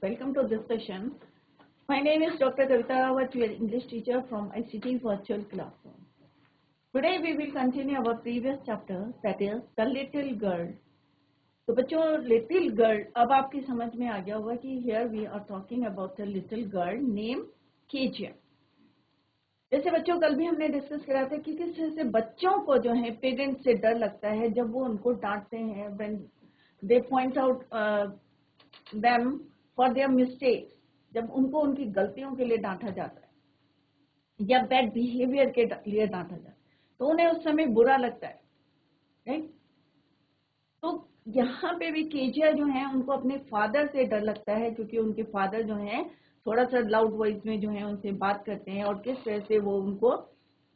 Welcome to this session. My name is Dr. Kavita Rawat, your English teacher from ICT Virtual Classroom. Today we will continue our previous chapter, that is The Little Girl. तो बच्चों, little girl अब आपकी समझ में आ गया होगा कि here we are talking about a little girl named Kezia. जैसे बच्चों कल भी हमने डिस्कस करा था कि किस तरह से बच्चों को जो है पेरेंट्स से डर लगता है जब वो उनको डांटते हैं, when they point out them for their mistakes, जब उनको उनकी गलतियों के लिए डांटा जाता है या बैड बिहेवियर के लिए डांटा जाता है तो उन्हें उस समय बुरा लगता है, राइट? तो यहाँ पे भी केजिया जो है उनको अपने फादर से डर लगता है क्योंकि उनके फादर जो है थोड़ा सा लाउड वॉइस में जो है उनसे बात करते हैं और किस तरह से वो उनको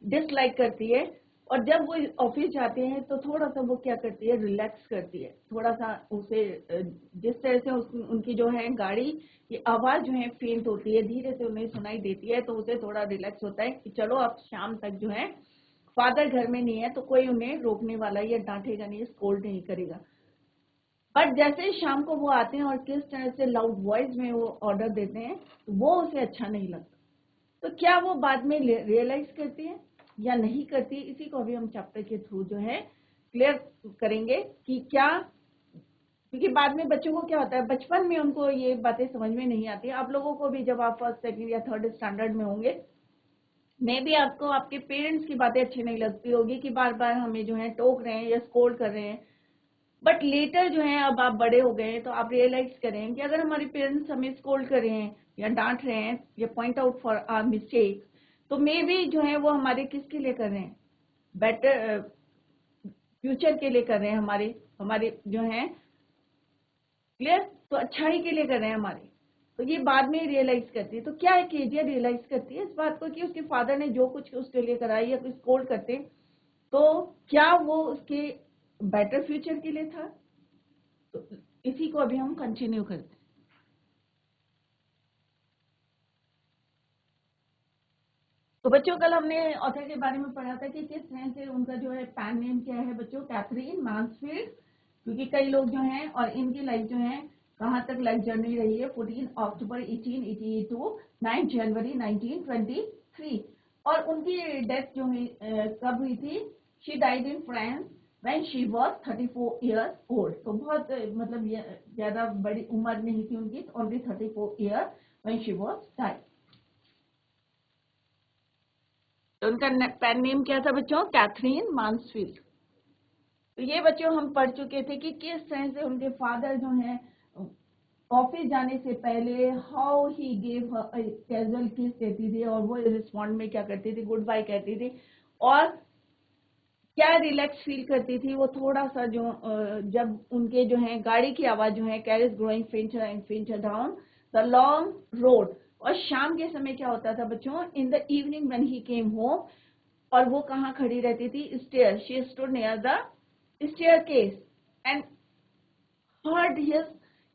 डिसलाइक करती है। और जब वो ऑफिस जाते हैं तो थोड़ा सा वो क्या करती है, रिलैक्स करती है, थोड़ा सा उसे जिस तरह से उनकी जो है गाड़ी की आवाज़ जो है फेंट होती है, धीरे से उन्हें सुनाई देती है, तो उसे थोड़ा रिलैक्स होता है कि चलो अब शाम तक जो है फादर घर में नहीं है तो कोई उन्हें रोकने वाला या डांटेगा नहीं, स्कोल्ड नहीं करेगा। बट जैसे ही शाम को वो आते हैं और किस तरह से लाउड वॉइस में वो ऑर्डर देते हैं वो उसे अच्छा नहीं लगता। तो क्या वो बाद में रियलाइज करती है या नहीं करती, इसी को अभी हम चैप्टर के थ्रू जो है क्लियर करेंगे कि क्या, क्योंकि बाद में बच्चों को क्या होता है, बचपन में उनको ये बातें समझ में नहीं आती। आप लोगों को भी जब आप फर्स्ट सेकंड या थर्ड स्टैंडर्ड में होंगे, मे भी आपको आपके पेरेंट्स की बातें अच्छी नहीं लगती होगी कि बार बार हमें जो है टोक रहे हैं या स्कोल्ड कर रहे हैं। बट लेटर जो है अब आप बड़े हो गए तो आप रियलाइज करें कि अगर हमारे पेरेंट्स हमें स्कोल्ड कर रहे हैं या डांट रहे हैं या point out for our mistakes, तो मे भी जो है वो हमारे किसके लिए कर रहे हैं, बेटर फ्यूचर के लिए कर रहे हैं, हमारे जो है क्लियर, तो अच्छाई के लिए कर रहे हैं हमारे। तो ये बाद में रियलाइज करती है। तो क्या है, केजिया रियलाइज करती है इस बात को कि उसके फादर ने जो कुछ उसके लिए कराई या कुछ स्कोल्ड करते तो क्या वो उसके बेटर फ्यूचर के लिए था। तो इसी को अभी हम कंटिन्यू करते हैं। तो बच्चों कल हमने ऑथर के बारे में पढ़ा था कि किस तरह से उनका जो है पैन नेम क्या है बच्चों, कैथरीन मांसफील्ड, क्योंकि कई लोग जो हैं और इनकी लाइफ जो है कहाँ तक लाइफ जर्नी रही है, 14 अक्टूबर 1888 टू 9 जनवरी 1923। और उनकी डेथ जो है कब हुई थी, she died in France when she was 34 years old। तो बहुत मतलब ज्यादा बड़ी उम्र नहीं थी उनकी, only 34 years when she was died। तो उनका पेन नेम क्या था बच्चों, कैथरीन मांसफील्ड। तो ये बच्चों हम पढ़ चुके थे कि किस तरह से उनके फादर जो है ऑफिस जाने से पहले हाउ ही गेव कैजुअल किस देती थी और वो रिस्पॉन्ड में क्या करती थी, गुड बाय कहती थी, और क्या रिलैक्स फील करती थी वो थोड़ा सा जो जब उनके जो है गाड़ी की आवाज जो है carriage growing fainter and fainter down the long road. और शाम के समय क्या होता था बच्चों, in the evening when he came home, और वो कहाँ खड़ी रहती थी, stair, she stood near the staircase and heard his,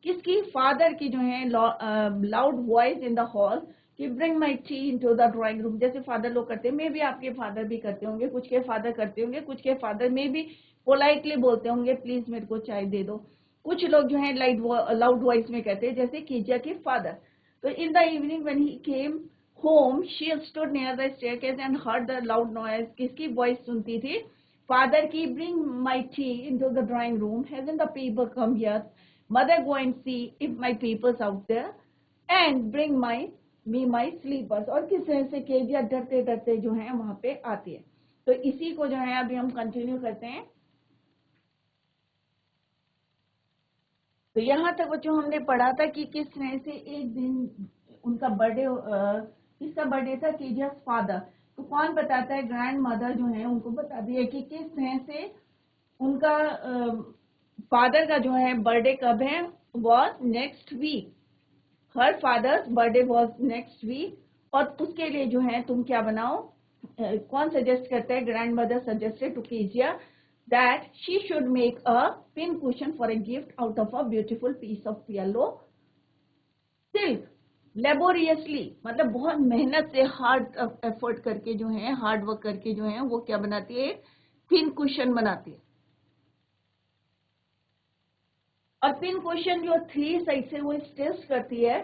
किसकी, फादर की जो है loud voice in the hall कि bring my tea into the drawing room. जैसे फादर लोग करते हैं, मे भी आपके फादर भी करते होंगे, कुछ के फादर करते होंगे, कुछ के फादर में भी पोलाइटली बोलते होंगे प्लीज मेरे को चाय दे दो। कुछ लोग जो है लाउड वॉइस में कहते हैं जैसे कीजिया के फादर। तो इन the evening when he came home she stood near the staircase and heard the loud noise, किसकी वॉइस सुनती थी, फादर की, bring my tea into the drawing room, hasn't the people come here, mother go and see if my people's out there and bring me my sleepers। और किस तरह से Kezia डरते डरते जो है वहां पे आती है। तो इसी को जो है अभी हम कंटिन्यू करते हैं। तो यहाँ तक बच्चों हमने पढ़ा था कि किस तरह से एक दिन उनका बर्थडे, किसका बर्थडे था, केजिया फादर। तो कौन बताता है, ग्रैंड मदर जो है उनको बताती है कि किस तरह से उनका फादर का जो है बर्थडे कब है, was next week, her father's birthday was next week. और उसके लिए जो है तुम क्या बनाओ, कौन सजेस्ट करता है, grandmother suggested to Kezia that she should make a pincushion for a gift out of a beautiful piece of yellow silk, laboriously, मतलब बहुत मेहनत से हार्ड एफर्ट करके जो है, हार्ड वर्क करके जो है वो क्या बनाती है, पिन कुशन बनाती है। और पिन क्वेश्चन जो 3 साइड से वो टेस्ट करती है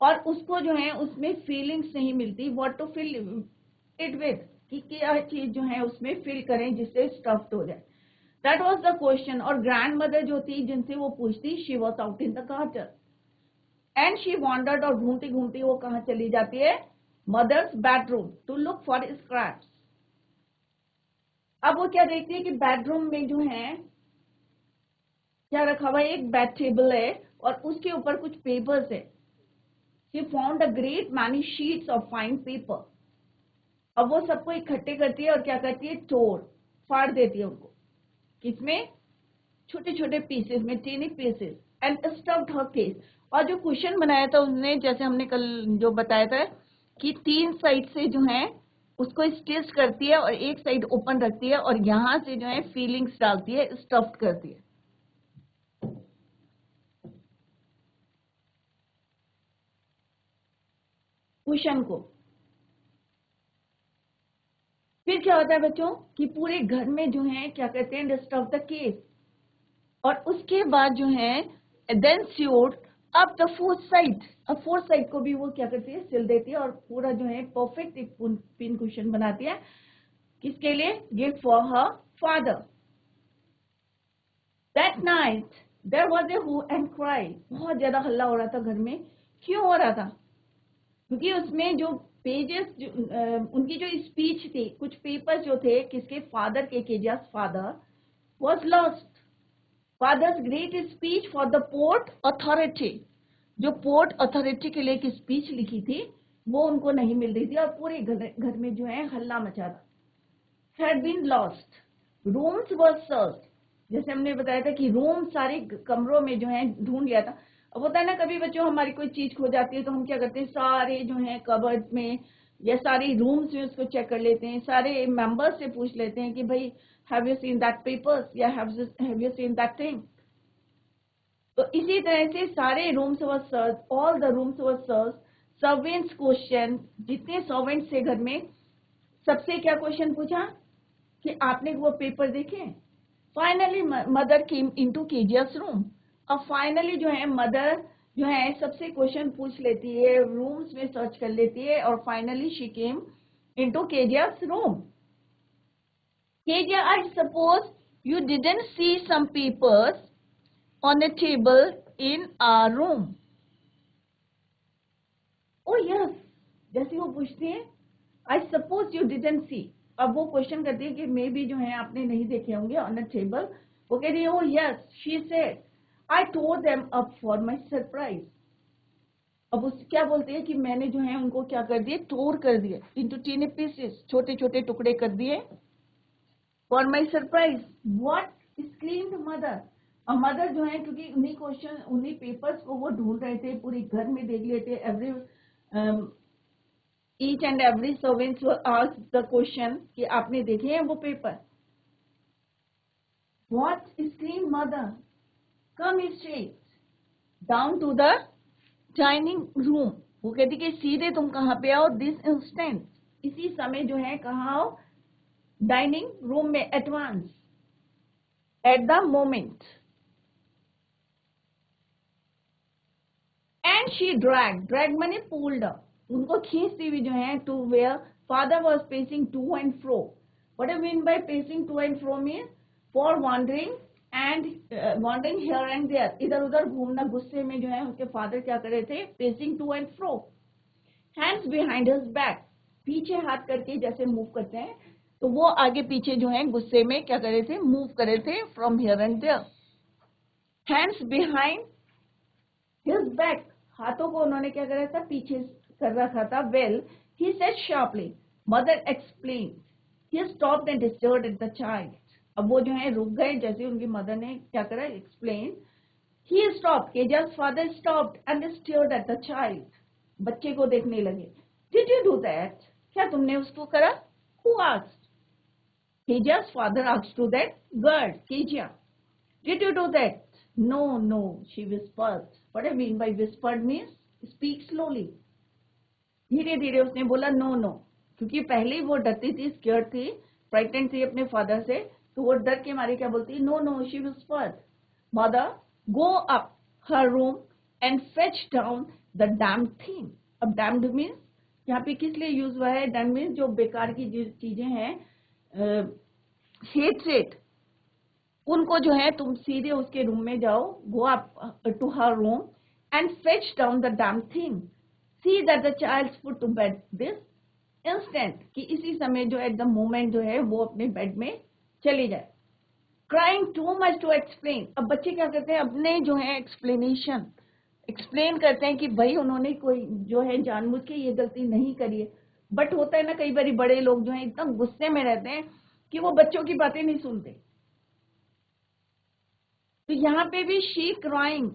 और उसको जो है उसमें फीलिंग्स नहीं मिलती, what to fill it with, कि क्या चीज जो है उसमें फिल करें जिससे स्टफ्ड हो जाए। That was the question. और ग्रैंड मदर जो थी जिनसे वो पूछती, she was out in the garden and she wandered, और घूमती घूमती वो कहाँ चली जाती है, mother's bedroom, to look for scraps. अब वो क्या देखती है कि बेडरूम में जो है क्या रखा हुआ है, एक बेड टेबल है और उसके ऊपर कुछ पेपर्स है। She found a great many sheets of fine paper. अब वो सबको इकट्ठे करती है और क्या करती है, तोड़ फाड़ देती है उनको, किसमें, छोटे छोटे पीसेस में, tiny pieces, and stuffed her face. और जो क्वेश्चन बनाया था उसने, जैसे हमने कल जो बताया था कि 3 साइड से जो है उसको स्टिच करती है और एक साइड ओपन रखती है और यहां से जो है फीलिंग्स डालती है, स्टफ्ड करती है क्वेश्चन को। फिर क्या होता है बच्चों कि पूरे घर में जो है क्या कहते हैं, स्टफ द केस। और उसके बाद जो है then sewed up the fourth side. अब फोर्थ साइड को भी वो क्या करती है, सिल देती है और पूरा जो है परफेक्ट एक पिन कुशन बनाती है, किसके लिए, gift for her father. That night there was a hue and cry. बहुत ज्यादा हल्ला हो रहा था घर में। क्यों हो रहा था, क्योंकि उसमें जो पेजेस उनकी जो स्पीच थी, कुछ पेपर जो थे किसके, फादर के, Kezia's father was lost. Father's great speech for the port authority, जो पोर्ट अथॉरिटी के लिए एक स्पीच लिखी थी वो उनको नहीं मिल रही थी और पूरे घर में जो है हल्ला मचा था। Had been lost, rooms were search, जैसे हमने बताया था कि रूम सारे कमरों में जो है ढूंढ लिया था। अब होता है ना कभी बच्चों हमारी कोई चीज खो जाती है तो हम क्या करते हैं, सारे जो है कबर्ड में या सारे रूम्स में उसको चेक कर लेते हैं, सारे मेंबर्स से पूछ लेते हैं कि भाई have you seen that papers या have you seen that thing. तो इसी तरह से सारे rooms were search, all the rooms were search. Servants question, जितने सर्वेंट्स थे घर में सबसे क्या क्वेश्चन पूछा कि आपने वो पेपर देखे। Finally mother came into Kezia's room. अब फाइनली जो है मदर जो है सबसे क्वेश्चन पूछ लेती है, रूम्स में सर्च कर लेती है और finally she came into Kezia's room. Kezia, I suppose you didn't see some papers on a table in our room. Oh yes, जैसे वो पूछती है I suppose you didn't see। अब वो क्वेश्चन करती है कि मे भी जो है आपने नहीं देखे होंगे on a table। वो कह रही है, oh yes, she said, I tore them up for my surprise। अब उस क्या बोलते हैं कि मैंने जो है उनको क्या कर दिए, तोड़ कर दिए, into teeny pieces, छोटे छोटे टुकड़े कर दिए, for my surprise। What screamed mother। और मदर जो है क्योंकि उन्हीं क्वेश्चन उन्हीं पेपर्स को वो ढूंढ रहे थे, पूरे घर में देख लेते, every each and every servants were asked the question कि आपने देखे हैं वो पेपर। What scream mother, come straight down to the dining room. वो कहती कि सीधे तुम कहाँ पे आओ, दिस इंस्टेंट, इसी समय जो है कहाँ आओ, डाइनिंग रूम में, advance, at the moment. And she drag मैंने पुल्ड, उनको खींचती हुई जो है, to where father was pacing to and fro. What I mean by pacing to and fro mean for wandering and wandering here and there, इधर उधर घूमना। गुस्से में जो है उनके फादर क्या कर रहे थे, pacing to and fro, hands behind his back, पीछे हाथ करके जैसे मूव करते हैं, तो वो आगे पीछे जो है गुस्से में क्या कर रहे थे, मूव कर रहे थे from here and there. Hands behind his back, हाथों को उन्होंने क्या करा था, पीछे कर रखा था। Well he said sharply, mother explain, he stopped and stared at the child. अब वो जो है रुक गए, जैसे उनकी मदर ने क्या करा, explain. He stopped, Kezia's father stopped and stared at the child, बच्चे को देखने लगे। डिड यू डू दैट, क्या तुमने उसको करा, who asked, Kezia's father asked to that girl, Kezia, did you do that, no no, she whispered। what I mean by whispered means speak slowly, धीरे धीरे उसने बोला नो नो, क्योंकि पहले ही वो डरती थी, स्केयर्ड थी, फ्राइटेंड थी अपने फादर से, तो वो डर के मारे क्या बोलती, no no, she whispered, mother go up her room and fetch down the damned thing. अब damned means यहाँ पे किस लिए यूज हुआ है? damned means जो बेकार की जो चीजें हैं, hatred, उनको जो है तुम सीधे उसके रूम में जाओ, go up to her room and fetch down the damned thing. See that the child's put to bed this instant, कि इसी समय जो एट द मोमेंट जो है वो अपने बेड में चले जाए. Crying too much to explain. अब बच्चे क्या करते हैं? अपने जो है एक्सप्लेनेशन एक्सप्लेन करते हैं कि भाई उन्होंने कोई जो है जानबूझ के ये गलती नहीं करी है. बट होता है ना, कई बार बड़े लोग जो है इतना गुस्से में रहते हैं कि वो बच्चों की बातें नहीं सुनते. तो यहाँ पे भी शी क्राइंग,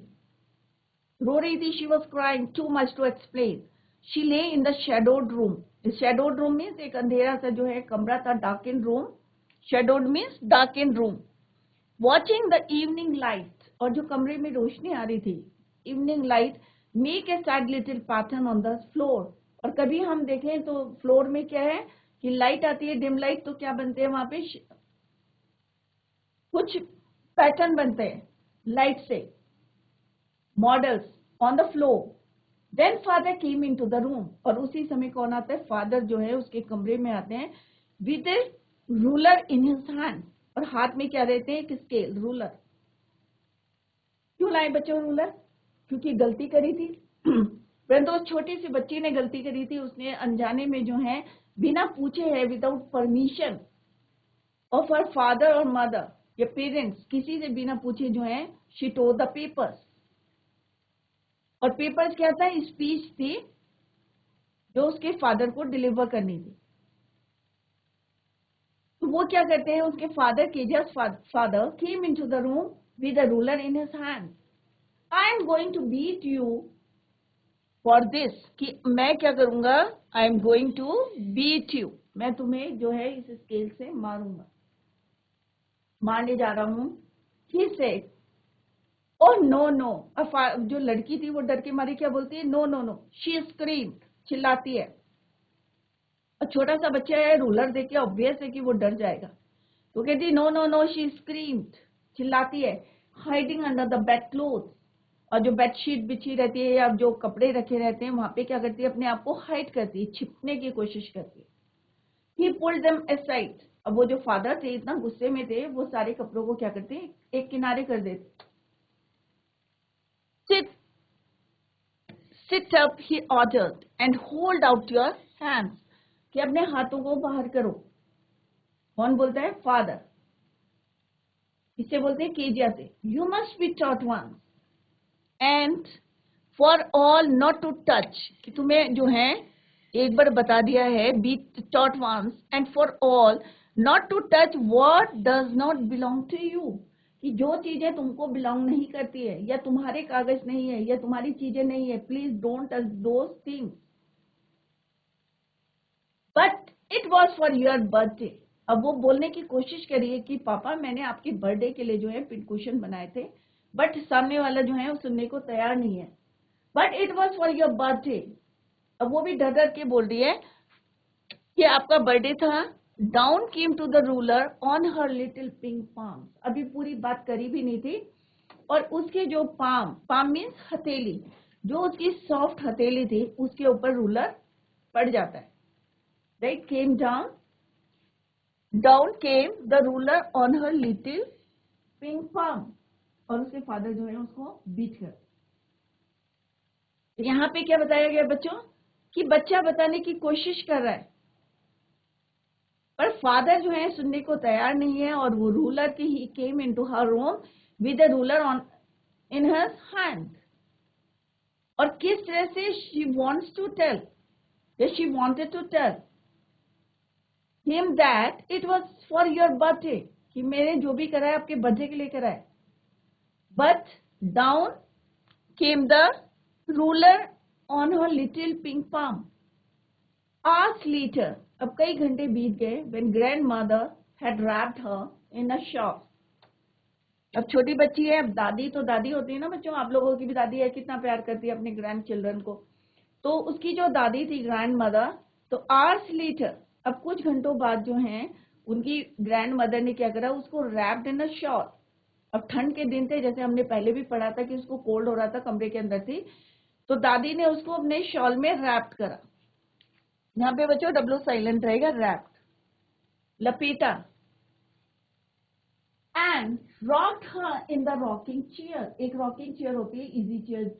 रो रही थी. She was crying too much to explain. She lay in the shadowed room. Shadowed room means एक अंधेरा सा जो है कमरा था, dark in room. Shadowed means dark in room. Watching the evening light, और जो कमरे में रोशनी आ रही थी, evening light make a sad little pattern on the floor. और कभी हम देखें तो फ्लोर में क्या है कि लाइट आती है, डिम लाइट, तो क्या बनते हैं वहां पे? कुछ पैटर्न बनते हैं लाइट से, models on the floor. Then father came into the room, और उसी समय कौन आता है? फादर जो है उसके कमरे में आते हैं with A ruler in his hand. और हाथ में क्या रहते हैं? एक स्केल, रूलर. क्यों लाए बच्चों रूलर? क्योंकि गलती करी थी. परंतु उस छोटी सी बच्ची ने गलती करी थी. उसने अनजाने में जो है बिना पूछे है, without permission of her father और मदर या पेरेंट्स, किसी से बिना पूछे जो है शी टोर द पेपर्स. और पेपर्स क्या था? स्पीच थी जो उसके फादर को डिलीवर करनी थी. तो वो क्या करते हैं? उसके फादर के just father came into the room with a ruler in his hand. I am going to beat you for this, कि मैं क्या करूंगा? I am going to beat you, मैं तुम्हें जो है इस स्केल से मारूंगा, मारने जा रहा हूं. He said, oh no no. अब जो लड़की थी वो डर के मारे क्या बोलती है? No no no. She screamed, चिल्लाती है. और छोटा सा बच्चा है, रूलर देख के ऑब्वियस है कि वो डर जाएगा. तो कहती no no no. She screamed, चिल्लाती है. Hiding under the bed cloth, और जो बेडशीट बिछी रहती है या जो कपड़े रखे रहते हैं वहां पे क्या करती है? अपने आप को हाइड करती है, छिपने की कोशिश करती है. ही पुल्ड देम असाइड. अब वो जो फादर थे इतना गुस्से में थे, वो सारे कपड़ों को क्या करते हैं? एक किनारे कर देते. Sit up he ordered and hold out your hands, कि अपने हाथों को बाहर करो. कौन बोलता है? फादर. इसे बोलते हैं केजिया से. You must be taught once and for all not to touch, कि तुम्हें जो है एक बार बता दिया है, be taught once and for all not to touch what does not belong to you, कि जो चीजें तुमको बिलोंग नहीं करती है या तुम्हारे कागज नहीं है या तुम्हारी चीजें नहीं है, please don't touch those things. But it was for your birthday. अब वो बोलने की कोशिश करिए कि पापा मैंने आपके बर्थडे के लिए जो है पिनकुशन बनाए थे, बट सामने वाला जो है वो सुनने को तैयार नहीं है. But it was for your birthday. अब वो भी डर डर के बोल रही है कि आपका बर्थडे था. Down came to the ruler on her little pink palm. अभी पूरी बात करी भी नहीं थी, और उसके जो पाम मीन्स हथेली, जो उसकी सॉफ्ट हथेली थी उसके ऊपर रूलर पड़ जाता है. Right, came down came the ruler on her little pink palm. और उसके फादर जो है उसको बीट कर. यहाँ पे क्या बताया गया बच्चों? कि बच्चा बताने की कोशिश कर रहा है, पर फादर जो है सुनने को तैयार नहीं है. और वो रूलर की he came into her room with a ruler on in her hand. और किस तरह से she wants to tell, she wanted to tell him that it was for your birthday, कि मैंने जो भी करा है आपके बर्थडे के लिए करा है. But down came the ruler on her little pink palm. Hours later, अब कई घंटे बीत गए, when grandmother had wrapped her in a shawl. अब छोटी बच्ची है, अब दादी तो दादी होती है ना बच्चों, आप लोगों की भी दादी है, कितना प्यार करती है अपने ग्रैंड चिल्ड्रन को. तो उसकी जो दादी थी ग्रैंड मदर, तो hours later, अब कुछ घंटों बाद जो है उनकी ग्रैंड मदर ने क्या करा? उसको wrapped in a shawl, अब ठंड के दिन थे, जैसे हमने पहले भी पढ़ा था कि उसको कोल्ड हो रहा था, कमरे के अंदर थी, तो दादी ने उसको अपने शॉल में रैप्ड करा। यहाँ पे बच्चों डब्ल्यू साइलेंट रहेगा, रैप्ड, लपेटा, and rocked her in the rocking chair. एक रॉकिंग चेयर होती है, इजी चेयर,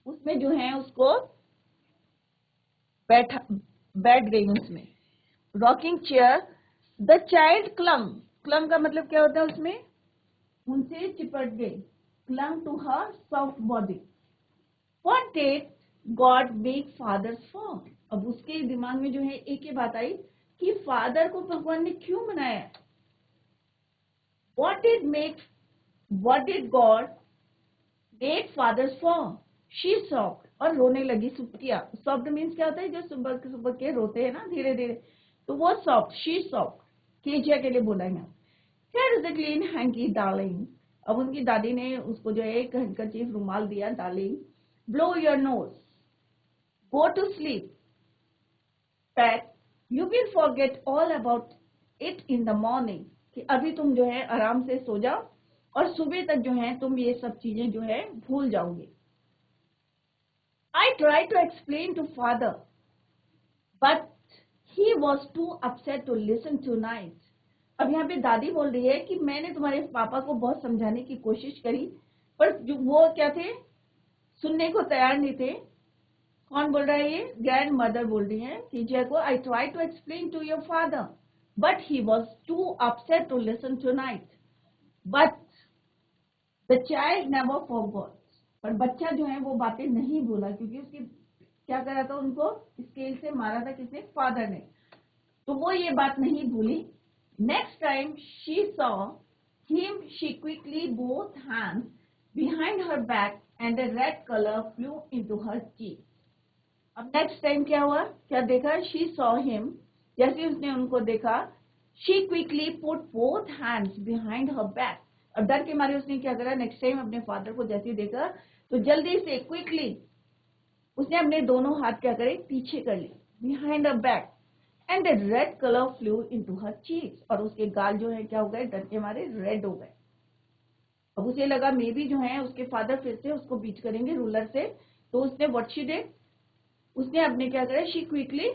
उसमें जो है उसको बैठ गई उसमें, rocking chair. The child clung, clung का मतलब क्या होता है, उसमें उनसे चिपट गई, clung to her soft body. What did God make fathers for? अब उसके दिमाग में जो है एक ही बात आई कि फादर को भगवान ने क्यों बनाया। What did God make fathers for? She sobbed, और रोने लगी, सुबकिया। सॉफ्ट मीन्स क्या होता है, जो सुबह सुबह के रोते हैं ना धीरे धीरे, तो वो सॉफ्ट, शी सॉफ्ट, केजिया के लिए बोला है। Here is a clean hanky darling. अब उनकी दादी ने उसको जो है एक हैंकरचीफ, रुमाल दिया, darling, blow your nose, go to sleep, pat, you will forget all about it in the morning, कि अभी तुम जो है आराम से सो जाओ और सुबह तक जो है तुम ये सब चीजें जो है भूल जाओगे। I tried to explain to father, but he was too upset to listen tonight. अब यहाँ पे दादी बोल रही है कि मैंने तुम्हारे पापा को बहुत समझाने की कोशिश करी, पर जो वो क्या थे, सुनने को तैयार नहीं थे। कौन बोल रहा है ये? ग्रैंड मदर बोल रही है टीचर को, I try to explain to your father but he was too upset to listen tonight, but the child never forgot. पर बच्चा जो है वो बातें नहीं भूला, क्योंकि उसकी क्या करा था, उनको स्केल से मारा था, किसने? फादर ने। तो वो ये बात नहीं भूली। Next time she saw him she quickly both hands behind her back and the red colour flew into her cheek. अब नेक्स्ट टाइम क्या हुआ, क्या देखा? शी सॉ हिम, जैसे उसने उनको देखा, she quickly put both hands behind her back. अब डर के मारे उसने क्या करा, नेक्स्ट टाइम अपने फादर को जैसे देखा तो जल्दी से क्विकली उसने अपने दोनों हाथ क्या करे, पीछे कर लिए, behind her back, and the red colour flew into her cheeks, और उसके गाल जो है क्या हो गए, डर के मारे रेड हो गए। अब उसे लगा मे भी जो है उसके फादर फिर से उसको बीट करेंगे रूलर से, तो उसने व्हाट शी डिड, उसने अपने क्या करा, she quickly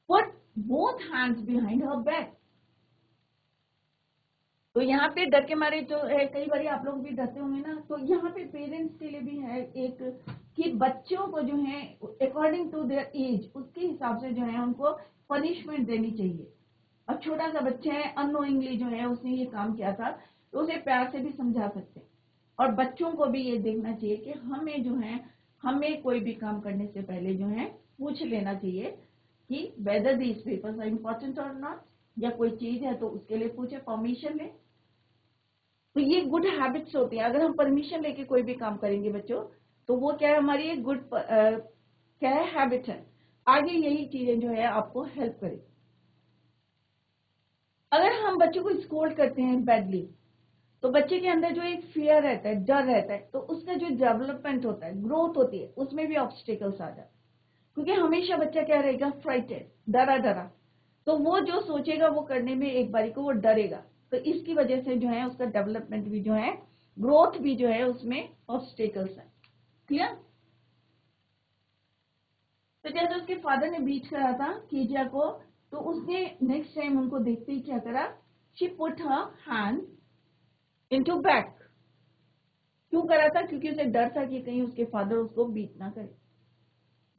put both hands behind her back. तो यहाँ पे डर के मारे जो है, कई बार आप लोग भी डरते होंगे ना, तो यहाँ पे पेरेंट्स के लिए भी है एक कि बच्चों को जो है अकॉर्डिंग टू देयर एज, उसके हिसाब से जो है उनको पनिशमेंट देनी चाहिए। अब छोटा सा बच्चा है, अननोइंगली जो है उसने ये काम किया था, तो उसे प्यार से भी समझा सकते हैं। और बच्चों को भी ये देखना चाहिए कि हमें जो है, हमें कोई भी काम करने से पहले जो है पूछ लेना चाहिए कि whether these papers are important और नॉट, या कोई चीज है तो उसके लिए पूछे, परमिशन ले। तो ये गुड हैबिट्स होती है। अगर हम परमिशन लेके कोई भी काम करेंगे बच्चों, तो वो क्या है, हमारी एक गुड क्या है, हैबिट है। आगे यही चीजें जो है आपको हेल्प करेगी। अगर हम बच्चों को स्कोल्ड करते हैं बैडली, तो बच्चे के अंदर जो एक फियर रहता है, डर रहता है, तो उसका जो डेवलपमेंट होता है, ग्रोथ होती है, उसमें भी ऑब्स्टिकल्स आ जाते हैं। क्योंकि हमेशा बच्चा क्या रहेगा, फ्राइटेड, डरा डरा, तो वो जो सोचेगा वो करने में एक बारी को वो डरेगा। तो इसकी वजह से जो है उसका डेवलपमेंट भी जो है, ग्रोथ भी जो है, उसमें ऑब्स्टिकल्स है। क्लियर? तो जैसे उसके फादर ने बीट करा था कीजिया को, तो उसने नेक्स्ट टाइम उनको देखते ही क्या करा, she put her hand into back. क्यों करा था? क्योंकि उसे डर था कि कहीं उसके फादर उसको बीट ना करे।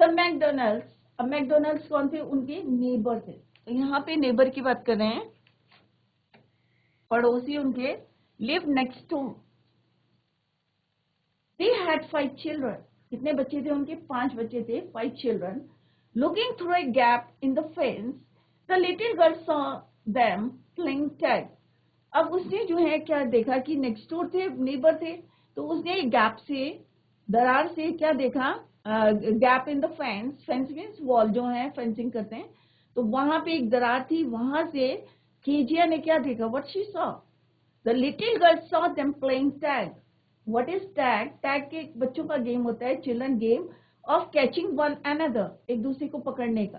द मैकडोनल्ड्स, अब मैकडोनल्ड्स कौन थे? उनके नेबर थे। तो यहाँ पे नेबर की बात कर रहे हैं, पड़ोसी उनके, live next to. They had 5 children. कितने बच्चे थे उनके? 5 बच्चे थे, 5 children. Looking through a gap in the fence, the little girl saw them playing tag. अब उसने जो है क्या देखा कि नेक्स्ट डोर थे, नेबर थे, तो उसने गैप से, दरार से क्या देखा, gap in the fence, fence means wall जो है, फेंसिंग करते हैं, तो वहां पे एक दरार थी, वहां से कीजिया ने क्या देखा, what she saw, the little girl saw them playing tag. What is tag? Tag के बच्चों का गेम होता है, children game of catching one another, एक दूसरे को पकड़ने का।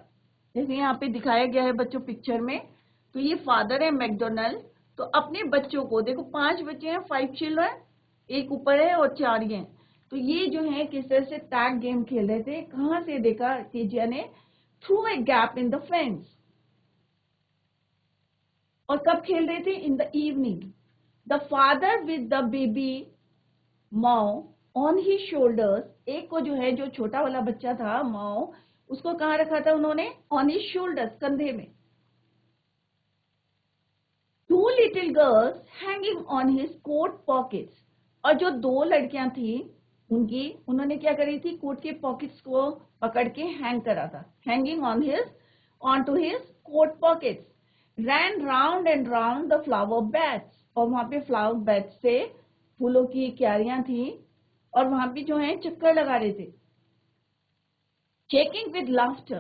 जैसे यहाँ पे दिखाया गया है बच्चों पिक्चर में, तो ये फादर है मैकडोनल्ड, तो अपने बच्चों को देखो, 5 बच्चे हैं, 5 चिल्ड्रन, एक ऊपर है और 4 ये हैं। तो ये जो है किस तरह से टैग गेम खेल रहे थे, कहां से देखा केजिया ने, through a gap in the fence. और कब खेल रहे थे, इन the evening. The father with the baby Mao on he shoulders, एक को जो है, जो छोटा वाला बच्चा था माओ, उसको कहां रखा था उन्होंने, ऑन ही शोल्डर्स, कंधे में। Two little girls hanging on his coat pockets, और जो 2 लड़कियां थी उनकी, उन्होंने क्या करी थी, कोट के पॉकेट्स को पकड़ के हैंग करा था, hanging on to his coat pockets. Ran round and round the flower beds, और वहां पे फ्लावर बेड से फूलों की क्यारियां थी, और वहां पे जो है चक्कर लगा रहे थे, shaking with laughter.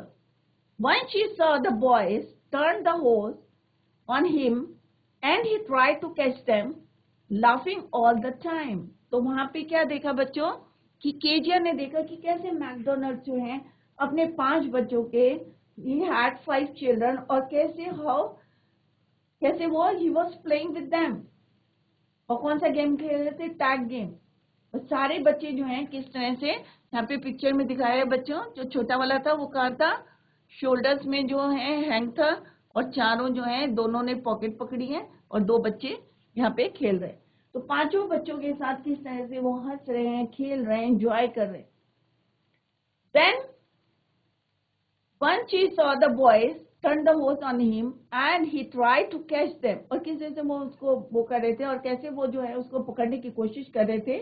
When she saw the boys turn the hose on him and he tried to catch them, laughing all the time. तो वहां पे क्या देखा बच्चों, कि केजिया ने देखा कि कैसे मैकडोनल्ड जो है अपने 5 बच्चों के, he had 5 children, और कैसे वो he was playing with them, और कौन सा गेम खेल रहे थे, टैग गेम। और सारे बच्चे जो हैं किस तरह से, यहाँ पे पिक्चर में दिखाया है बच्चों, जो छोटा वाला था वो कहाँ था, शोल्डर्स में जो है हैंग था, और चारों जो है दोनों ने पॉकेट पकड़ी है, और 2 बच्चे यहाँ पे खेल रहे हैं। तो 5 बच्चों के साथ किस तरह से वो हंस रहे हैं, खेल रहे हैं, एंजॉय कर रहे हैं। Then once she saw the boys turn the hose on him and he tried to catch them, और किस तरह से वो उसको वो कर रहे थे, और कैसे वो जो है उसको पकड़ने की कोशिश कर रहे थे,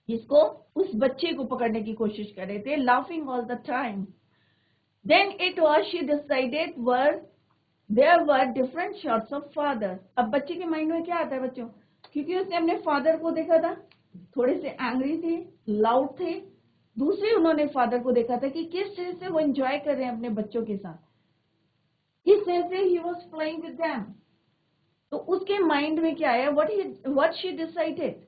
इसको, उस बच्चे को पकड़ने की कोशिश कर रहे थे, laughing all the time. Then it was she decided there were different shots of father. अब बच्चे के माइंड में क्या आता है बच्चों, क्योंकि उसने अपने फादर को देखा था, थोड़े से एंग्री थे, लाउड थे। दूसरे उन्होंने फादर को देखा था कि किस तरह से वो एंजॉय कर रहे हैं अपने बच्चों के साथ, किस तरह से he was playing with them. तो उसके माइंड में क्या आया, व्हाट शी डिसाइडेड,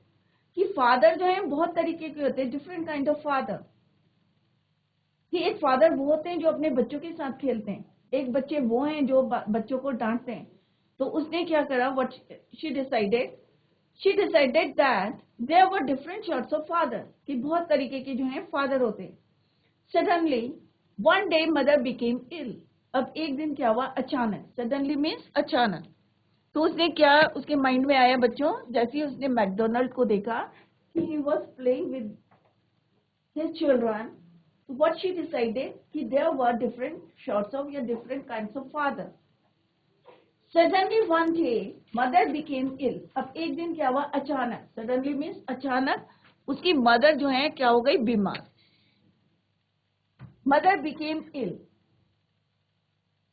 कि फादर जो है बहुत तरीके के होते हैं, डिफरेंट काइंड ऑफ फादर। कि एक फादर वो होते हैं जो अपने बच्चों के साथ खेलते हैं, एक बच्चे वो हैं जो बच्चों को डांटते हैं। तो उसने क्या करा, what she decided that there were different sorts of father, कि बहुत तरीके के जो हैं फादर होते हैं। Suddenly one day mother became ill, अब एक दिन क्या हुआ, अचानक, सडनली मीन्स अचानक। तो उसने क्या, उसके माइंड में आया बच्चों, जैसे ही उसने मैकडोनल्ड को देखा कि he was playing with his children, what she decided कि there were different sorts of या different kinds of father. Suddenly one day mother became ill. अब एक दिन क्या हुआ, अचानक, suddenly means अचानक उसकी मदर जो है क्या हो गई, बीमार। Mother became ill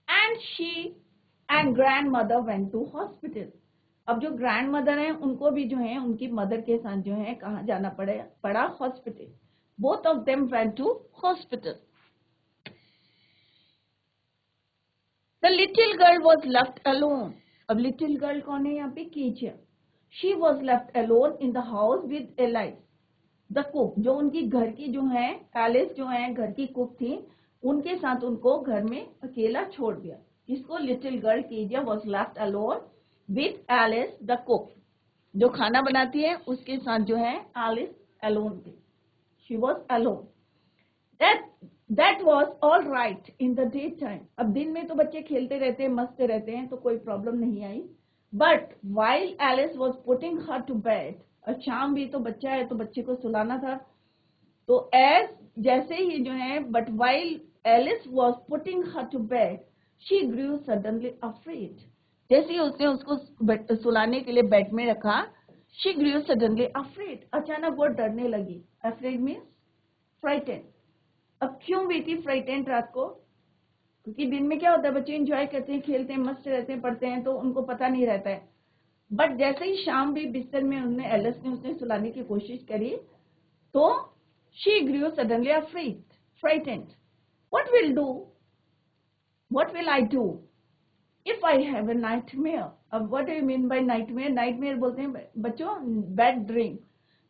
and she and grandmother went to hospital. अब जो ग्रैंड मदर है उनको भी जो है उनकी मदर के साथ जो है कहाँ जाना पड़ा, hospital. Both of them went to hospital. The little girl was left alone. अब little girl कौन है यहाँ पे, Kezia. She was left alone in the house with Alice, the cook, जो उनकी घर की जो है, एलिस जो है घर की कुक थी, उनके साथ उनको घर में अकेला छोड़ दिया। इसको little girl Kezia was left alone with Alice the cook, जो खाना बनाती है उसके साथ जो है एलिस alone थी। She was alone. That was all right in the daytime. अब दिन में तो बच्चे खेलते रहते हैं, मस्त रहते हैं, तो कोई प्रॉब्लम नहीं आई। But while Alice was putting her to bed, और शाम भी तो बच्चा है तो बच्चे को सुलाना था, तो जैसे ही जो है, but while Alice was putting her to bed, she grew suddenly afraid. जैसे ही उसने उसको सुलाने के लिए बेड में रखा, she grew suddenly afraid. अचानक वो डरने लगी। Afraid means frightened. अब क्यों हुई थी फ्राइटेंड रात को, क्योंकि दिन में क्या होता है, बच्चे एंजॉय करते हैं, खेलते हैं, मस्त रहते हैं, पढ़ते हैं, तो उनको पता नहीं रहता है। बट जैसे ही शाम भी बिस्तर में एलिस ने उसने सुलाने की कोशिश करी, तो she grew suddenly afraid, frightened. What will I do if I have a nightmare. अब what do you mean by nightmare? Nightmare बोलते हैं बच्चों बैड ड्रीम,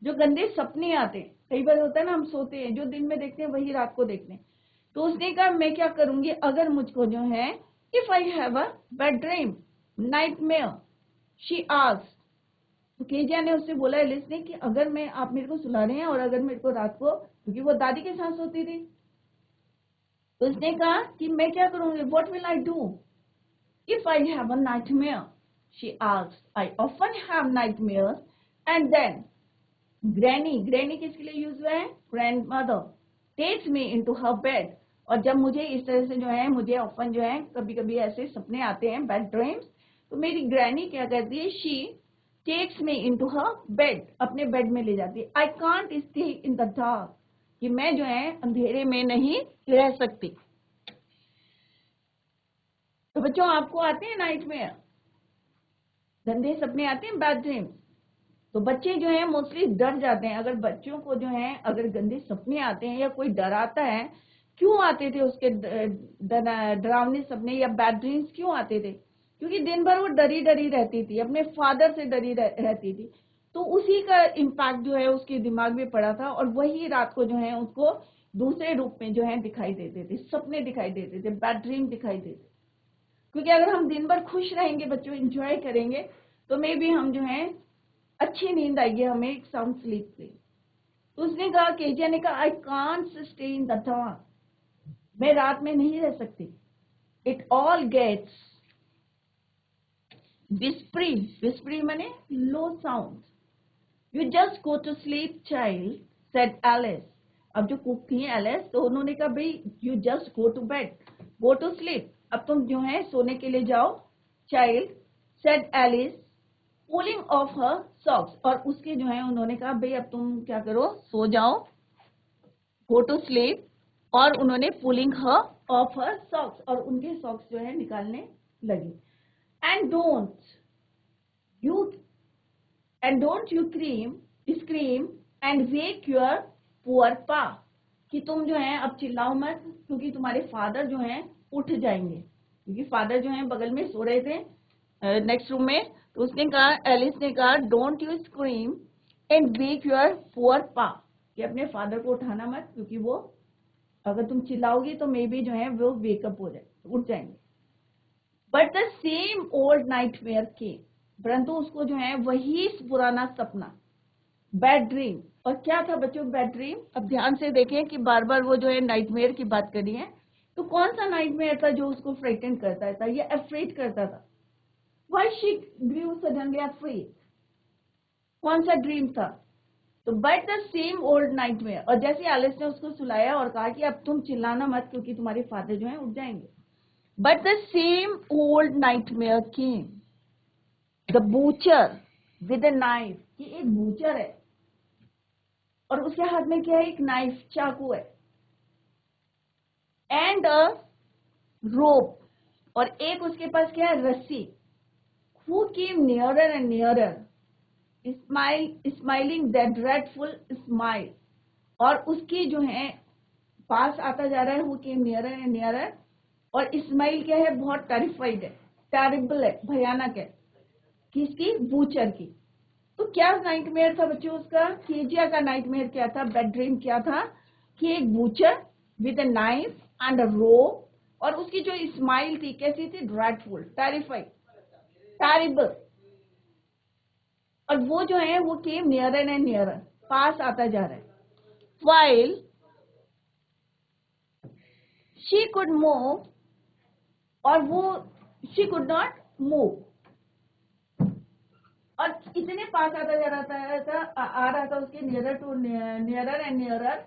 जो गंदे सपने आते हैं। कई बार होता है ना, हम सोते हैं, जो दिन में देखते हैं वही रात को देखते हैं। तो उसने कहा मैं क्या करूंगी अगर मुझको जो है, if I have a bad dream, nightmare, she asked, तो केजिया ने उससे बोला, एलिस ने, कि अगर मैं, आप मेरे को सुला रहे हैं और अगर मेरे को रात को, क्योंकि वो दादी के साथ सोती थी, तो उसने कहा कि मैं क्या करूंगी, what will I do if I have a nightmare. She asked, I often have nightmares and then granny, granny किसके लिए यूज हुआ है, grandmother, takes me into her bed, और जब मुझे इस तरह से जो है, मुझे ऑफन जो है कभी कभी ऐसे सपने आते हैं, बेड ड्रीम्स, तो मेरी ग्रैनी क्या करती है, she takes me into her bed, अपने बेड में ले जाती है। I can't stay in the dark, कि मैं जो है अंधेरे में नहीं रह सकती। तो बच्चों, आपको आते हैं नाइट में गंदे सपने आते हैं, बैड ड्रीम्स? तो बच्चे जो है मोस्टली डर जाते हैं। अगर बच्चों को जो है अगर गंदे सपने आते हैं या कोई डराता है, क्यों आते थे उसके डरावने सपने या बैड ड्रीम्स क्यों आते थे? क्योंकि दिन भर वो डरी डरी रहती थी, अपने फादर से डरी रहती थी, तो उसी का इम्पैक्ट जो है उसके दिमाग में पड़ा था, और वही रात को जो है उसको दूसरे रूप में जो है दिखाई देते थे, सपने दिखाई देते थे, बैड ड्रीम दिखाई देते। क्योंकि अगर हम दिन भर खुश रहेंगे बच्चों, एंजॉय करेंगे, तो मे भी हम जो है अच्छी नींद आएगी हमें, एक साउंड स्लीप से। तो उसने कहा, केजिया ने कहा, I can't stay in the dark, मैं रात में नहीं रह सकती। It all gets whispery, whispery माने low sound. You just go to sleep child, said Alice. अब जो कुक थी एलिस, तो उन्होंने कहा, भाई you just go to bed, go to sleep, अब तुम जो है सोने के लिए जाओ। Child, said Alice, pulling off her socks, और उसके जो है उन्होंने कहा, भाई अब तुम क्या करो, सो जाओ, गो टू स्लीप, और उन्होंने pulling her of her socks, और उनके सॉक्स जो है निकालने लगी। And you don't you scream and wake your poor पा, कि तुम जो है अब चिल्लाओ मत, क्योंकि तुम्हारे फादर जो हैं उठ जाएंगे, क्योंकि फादर जो है बगल में सो रहे थे नेक्स्ट रूम में। तो उसने कहा, एलिस ने कहा, don't you scream and wake your poor पा, कि अपने फादर को उठाना मत, क्योंकि वो अगर तुम चिल्लाओगी तो मे बी जो है वो वेकअप हो जाए, उठ जाएंगे। But the same old nightmare came, परंतु उसको जो है वही पुराना सपना, बैड ड्रीम। और क्या था बच्चों बैड ड्रीम? अब ध्यान से देखें कि बार बार वो जो है नाइटमेयर की बात करी है, तो कौन सा नाइटमेयर था जो उसको फ्राइटन करता था या अफ्रेड करता था? Why she grew suddenly afraid? कौन सा ड्रीम था? तो but the same old nightmare, और जैसे एलिस ने उसको सुलाया और कहा कि अब तुम चिल्लाना मत, क्योंकि तुम्हारे फादर जो है उठ जाएंगे। But the same old nightmare came, the butcher with a knife, कि एक बूचर है और उसके हाथ में क्या है, एक नाइफ, चाकू है, एंड अ रोप, और एक उसके पास क्या है, रस्सी। Who came nearer and nearer, smiling that dreadful smile, और उसकी जो है पास आता जा रहा है, who came nearer and nearer, और स्माइल क्या है, बहुत टेरिफाइड है, टेरिबल है, भयानक है, किसकी, बूचर की। तो क्या नाइटमेयर था बच्चों उसका? केजिया का नाइटमेयर क्या था, बेड ड्रीम क्या था, कि एक butcher with a knife and a rope, और उसकी जो स्माइल थी कैसी थी, ड्रेडफुल, टेरिफाइड, टेरिबल, और वो जो है वो केम नियरर एंड नियरर, पास आता जा रहा है। व्हाइल शी कुड मूव, और वो शी कुड नॉट मूव, और इतने पास आता जा रहा था, आ रहा था उसके nearer to nearer and nearer,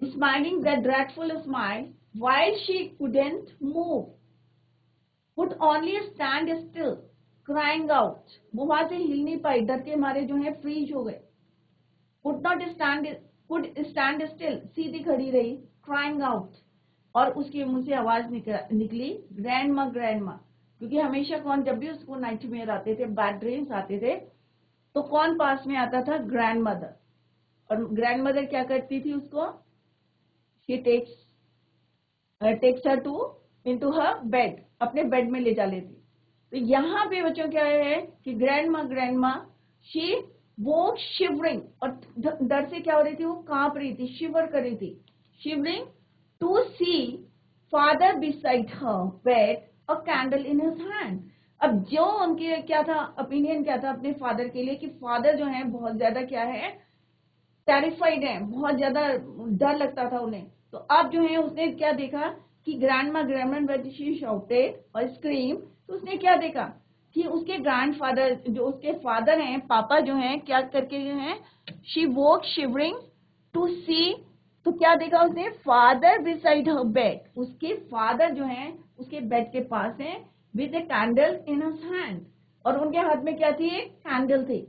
smiling that dreadful smile, while she couldn't move, could only stand still, crying out, वो वहां से हिल नहीं पाई, डर के मारे जो है फ्रीज हो गए। could not stand, could stand still, सीधी खड़ी रही, crying out, और उसके मुंह से आवाज निकली, ग्रैंडमा ग्रैंडमा, क्योंकि हमेशा कौन, जब भी उसको नाइटमेयर आते थे, बैड ड्रीम्स आते थे, तो कौन पास में आता था, ग्रैंड मदर। और ग्रैंड मदर क्या करती थी उसको, she takes her to into her bed, अपने बेड में ले जा लेती। तो यहाँ पे बच्चों क्या है कि ग्रैंडमा शी वो शिवरिंग, और डर से क्या हो रही थी, वो कांप रही थी, शिवर कर रही थी, shivering, to see father beside her bed, a candle in his hand, अब जो उनके क्या था ओपिनियन क्या था अपने फादर के लिए कि फादर जो है बहुत ज्यादा क्या है टेरिफाइड है, बहुत ज्यादा डर लगता था उन्हें। तो अब जो है उसने क्या देखा कि ग्रैंडमा शी शाउटेड और स्क्रीम, तो उसने क्या देखा कि उसके ग्रैंडफादर जो उसके फादर हैं पापा जो हैं क्या करके जो है शी वोक शिवरिंग टू सी, तो क्या देखा उसने फादर बिसाइड हर बेड, उसके फादर जो है उसके बेड के पास है with a candle in his hand, और उनके हाथ में क्या थी एक कैंडल थी।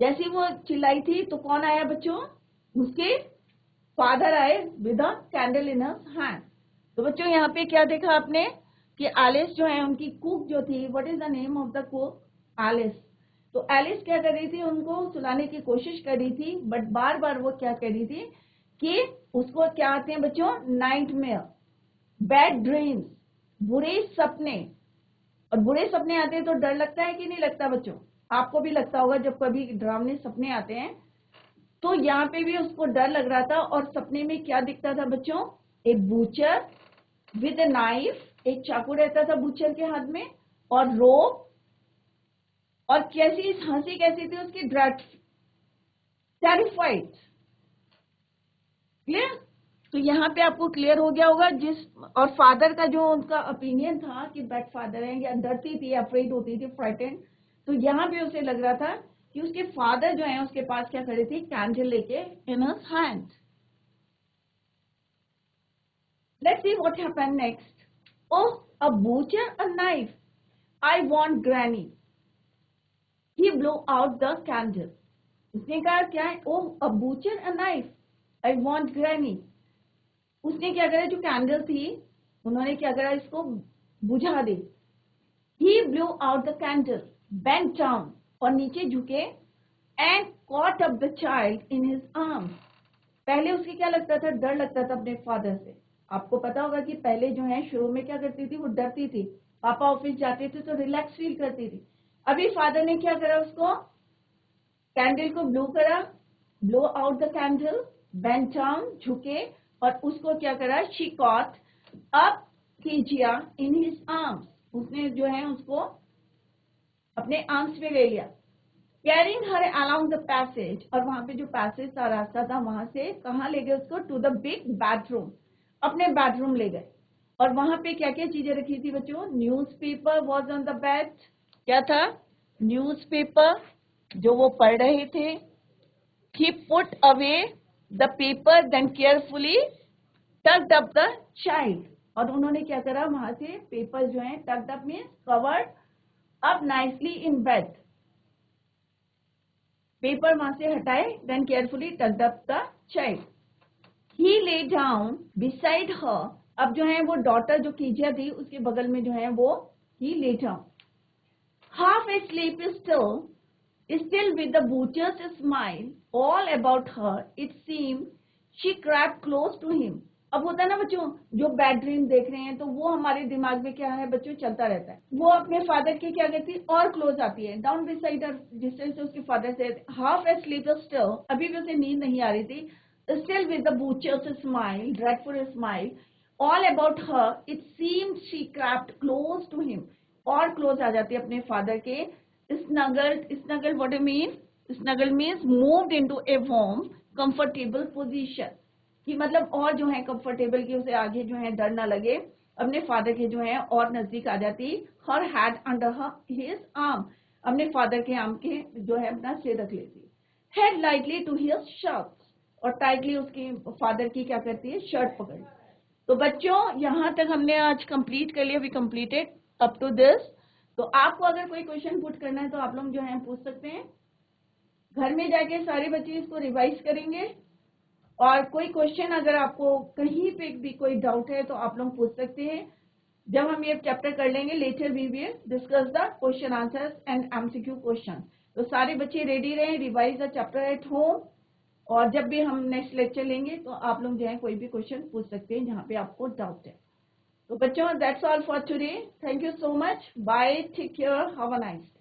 जैसे वो चिल्लाई थी तो कौन आया बच्चों, उसके फादर आए with a candle in his hand. तो बच्चों यहाँ पे क्या देखा आपने कि एलिस जो है उनकी कुक जो थी, what is the name of the cook, Alice. तो एलिस क्या कर रही थी, उनको सुलाने की कोशिश कर रही थी, बट बार बार वो क्या कर रही थी कि उसको क्या आते हैं बच्चों, नाइटमेयर, बैड ड्रीम्स, बुरे सपने। और बुरे सपने आते हैं तो डर लगता है कि नहीं लगता बच्चों, आपको भी लगता होगा जब कभी डरावने सपने आते हैं। तो यहाँ पे भी उसको डर लग रहा था, और सपने में क्या दिखता था बच्चों, एक बूचर विद ए नाइफ, एक चाकू रहता था बूचर के हाथ में, और रोप, और कैसी हंसी कैसी थी उसकी, टेरिफाइड। क्लियर? तो यहाँ पे आपको क्लियर हो गया होगा जिस, और फादर का जो उनका ओपिनियन था कि बैड फादर है, या डरती थी, अफ्रेड होती थी, फ्राइटेंड। तो यहाँ पे उसे लग रहा था कि उसके फादर जो है उसके पास क्या खड़े थे, कैंडल लेके इन his hand. Let's see what happened next. Oh, a butcher, a knife. I want granny. He blew out the candle. उसने कहा क्या है, oh, a butcher, a knife. I want granny. उसने क्या करा, जो कैंडल थी उन्होंने क्या करा, इसको बुझा दी। He blew out the candle, bent down, और नीचे झुके, and caught up the child in his arms. पहले उसके क्या लगता था, डर लगता था अपने फादर से। आपको पता होगा कि पहले जो है शुरू में क्या करती थी, वो डरती थी, पापा ऑफिस जाते थे तो रिलैक्स फील करती थी। अभी फादर ने क्या करा, उसको कैंडल को ब्लो करा, blow out the candle, bent down, झुके, और उसको क्या करा, she caught up Kezia in his arms, उसने जो है उसको अपने आर्म्स में ले लिया। Carrying her along the passage, और वहां पे जो पैसेज का रास्ता था वहां से कहाँ ले गए उसको, टू द बिग बेडरूम, अपने बेडरूम ले गए। और वहां पे क्या क्या चीजें रखी थी बच्चों, newspaper was on the bed, क्या था, न्यूज़पेपर जो वो पढ़ रहे थे। He put away the paper then carefully tucked up the child, और उन्होंने क्या करा, वहां से पेपर जो है tucked up means covered up nicely in bed, paper वहां से हटाए, then carefully tucked up the child. He lay down beside her, अब जो है वो डॉटर जो कीजिया थी उसके बगल में जो है वो he lay down. Half asleep still with the butcher's smile all about her, it seemed she crept close to him. अब होता है ना बच्चों, जो बैड ड्रीम देख रहे हैं तो वो हमारे दिमाग में क्या है बच्चों, चलता रहता है। वो अपने फादर के क्या कहती है, और क्लोज आती है, डाउन बिसाइड हर, जिस तरह से उसके फादर से हाफ asleep still, अभी भी उसे नींद नहीं आ रही थी, still with the butcher's smile, dreadful smile all about her, it seemed she crept close to him, और क्लोज आ जाती है अपने फादर के। Snuggle what you mean, snuggle means moved into a warm comfortable position, कि मतलब और जो है कंफर्टेबल, की उसे आगे जो है डर ना लगे, अपने फादर के जो है और नजदीक आ जाती। Her head under his arm, अपने फादर के आर्म के जो है अपना सिर रख लेती। Head lightly to his shirt, और टाइटली उसकी फादर की क्या करती है, शर्ट पकड़। तो बच्चों यहाँ तक हमने आज कंप्लीट कर लिया, we completed up to this. तो आपको अगर कोई क्वेश्चन पुट करना है तो आप लोग जो है पूछ सकते हैं, घर में जाके सारे बच्चे इसको रिवाइज करेंगे, और कोई क्वेश्चन अगर आपको कहीं पे भी कोई डाउट है तो आप लोग पूछ सकते हैं। जब हम ये चैप्टर कर लेंगे later we will discuss the question answers and MCQ question. तो सारे बच्चे रेडी रहें, revise the chapter at home, और जब भी हम नेक्स्ट लेक्चर लेंगे तो आप लोग जो है कोई भी क्वेश्चन पूछ सकते हैं जहाँ पे आपको डाउट है। तो बच्चों that's all for today, thank you so much, bye, take care, have a nice day.